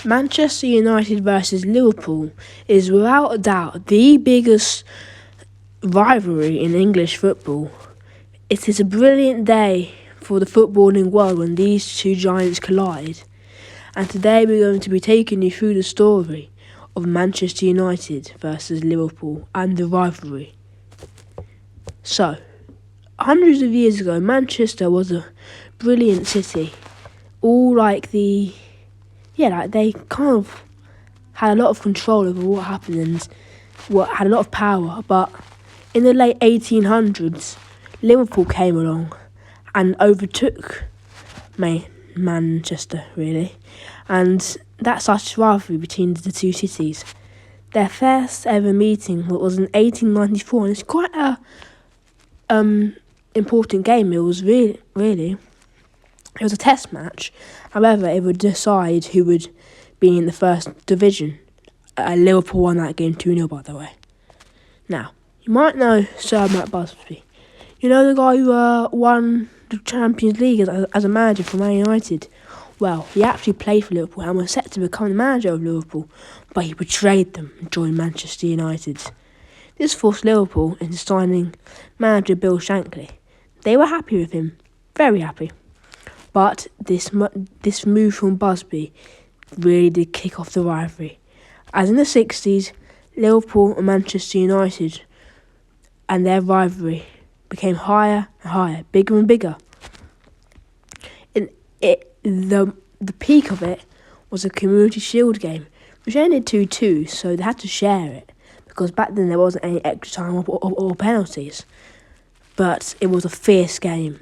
Manchester United versus Liverpool is without a doubt the biggest rivalry in English football. It is a brilliant day for the footballing world when these two giants collide. And today we're going to be taking you through the story of Manchester United versus Liverpool and the rivalry. So, hundreds of years ago, Manchester was a brilliant city. They kind of had a lot of control over what happened and had a lot of power. But in the late 1800s, Liverpool came along and overtook Manchester, really. And that started a rivalry between the two cities. Their first ever meeting was in 1894, and it's quite a important game. It was really, it was a test match. However, it would decide who would be in the first division. Liverpool won that game 2-0, by the way. Now, you might know Sir Matt Busby. You know the guy who won the Champions League as a manager for Man United? Well, he actually played for Liverpool and was set to become the manager of Liverpool, but he betrayed them and joined Manchester United. This forced Liverpool into signing manager Bill Shankly. They were happy with him, very happy. But this move from Busby really did kick off the rivalry. As in the 60s, Liverpool and Manchester United and their rivalry became higher and higher, bigger and bigger. The peak of it was a Community Shield game, which ended 2-2, so they had to share it, because back then there wasn't any extra time or penalties. But it was a fierce game.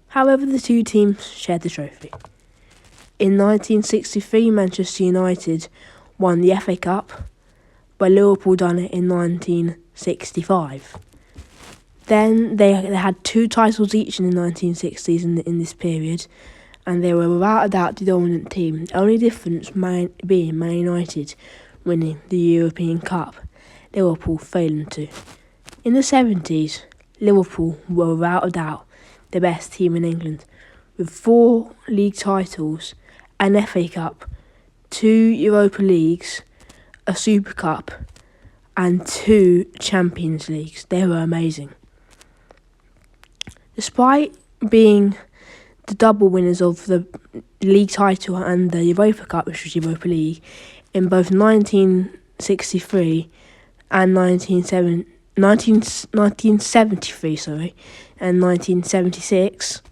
However, the two teams shared the trophy. In 1963, Manchester United won the FA Cup, but Liverpool done it in 1965. Then they had two titles each in the 1960s in this period, and they were without a doubt the dominant team. The only difference being Man United winning the European Cup, Liverpool failing to. In the 70s, Liverpool were without a doubt the best team in England, with 4 league titles, an FA Cup, 2 Europa Leagues, a Super Cup, and 2 Champions Leagues. They were amazing. Despite being the double winners of the league title and the Europa Cup, which was Europa League, in both 1963 and 1973 and 1976,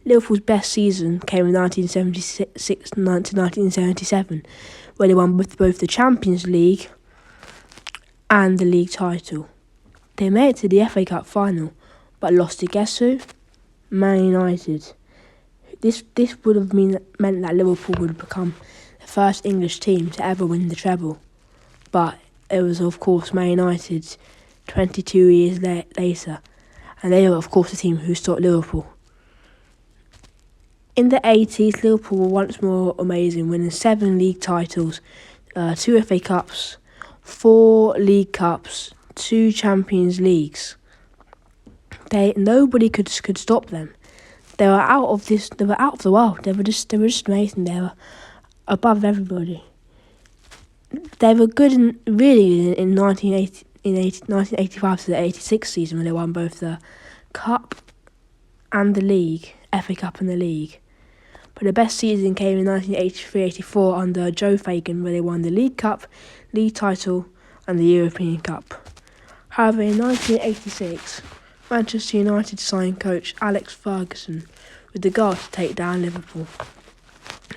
Liverpool's best season came in 1976 to 1977, where they won both the Champions League and the league title. They made it to the FA Cup final, but lost to guess who? Man United. This would have meant that Liverpool would become the first English team to ever win the treble. But it was, of course, Man United 22 years later. And they were, of course, the team who stopped Liverpool. In the 80s, Liverpool were once more amazing, winning 7 league titles, 2 FA Cups, 4 League Cups, 2 Champions Leagues. Nobody could stop them. They were out of the world. They were just amazing. They were above everybody. They were good in 1985 to the 86 season, when they won both the Cup and the League, FA Cup and the League. But the best season came in 1983-84 under Joe Fagan, where they won the League Cup, league title and the European Cup. However, in 1986, Manchester United signed coach Alex Ferguson with the goal to take down Liverpool.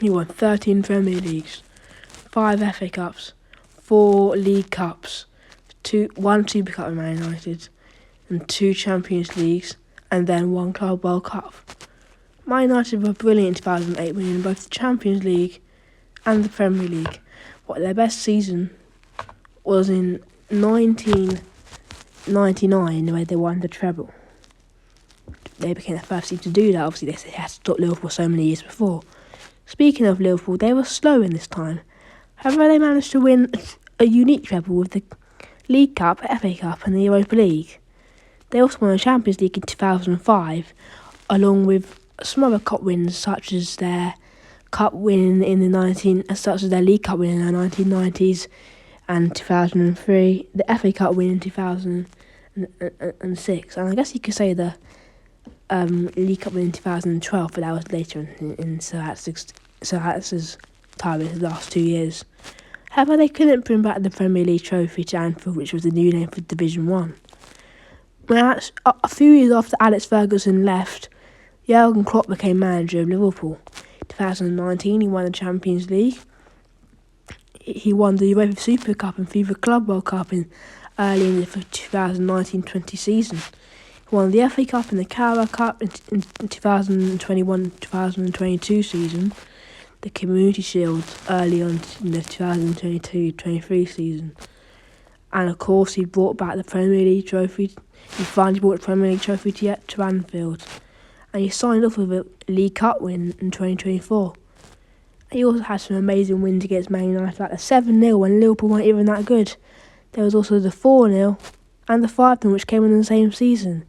He won 13 Premier Leagues, 5 FA Cups, 4 League Cups, 1 Super Cup with Man United, and 2 Champions Leagues, and then 1 Club World Cup. Man United were brilliant in 2008, winning both the Champions League and the Premier League, but their best season was in 1999, where they won the treble. They became the first team to do that. Obviously, they had to stop Liverpool so many years before. Speaking of Liverpool, they were slow in this time. However, they managed to win a unique treble with the League Cup, FA Cup and the Europa League. They also won the Champions League in 2005, along with some other cup wins, such as their Cup win in the such as their League Cup win in the 1990s and 2003, the FA Cup win in 2006, and I guess you could say the League Cup win in 2012, but that was later in Sir Alex's time in the last 2 years. However, they couldn't bring back the Premier League trophy to Anfield, which was the new name for Division 1. When a few years after Alex Ferguson left, Jurgen Klopp became manager of Liverpool. 2019, he won the Champions League. He won the UEFA Super Cup and FIFA Club World Cup early in the 2019-20 season. He won the FA Cup and the Carabao Cup in 2021-2022 season. The Community Shield early on in the 2022-23 season. And of course, he brought back the Premier League trophy. He finally brought the Premier League trophy to Anfield. And he signed off with a League Cup win in 2024. He also had some amazing wins against Man United, like the 7-0 when Liverpool weren't even that good. There was also the 4-0 and the 5-0, which came in the same season.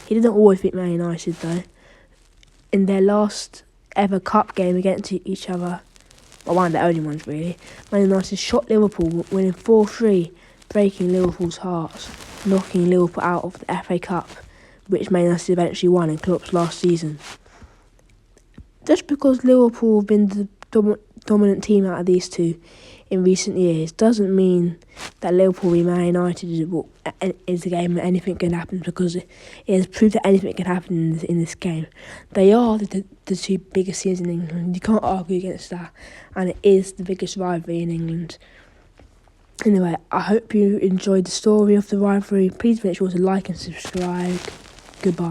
He didn't always beat Man United, though. In their last ever cup game against each other, well, one of their only ones, really, Man United shot Liverpool, winning 4-3, breaking Liverpool's hearts, knocking Liverpool out of the FA Cup, which Man United eventually won in Klopp's last season. Just because Liverpool have been the dominant team out of these two in recent years doesn't mean that Liverpool v Man United is a game where anything can happen, because it has proved that anything can happen in this game. They are the two biggest teams in England. You can't argue against that, and it is the biggest rivalry in England. Anyway, I hope you enjoyed the story of the rivalry. Please make sure to like and subscribe. Goodbye.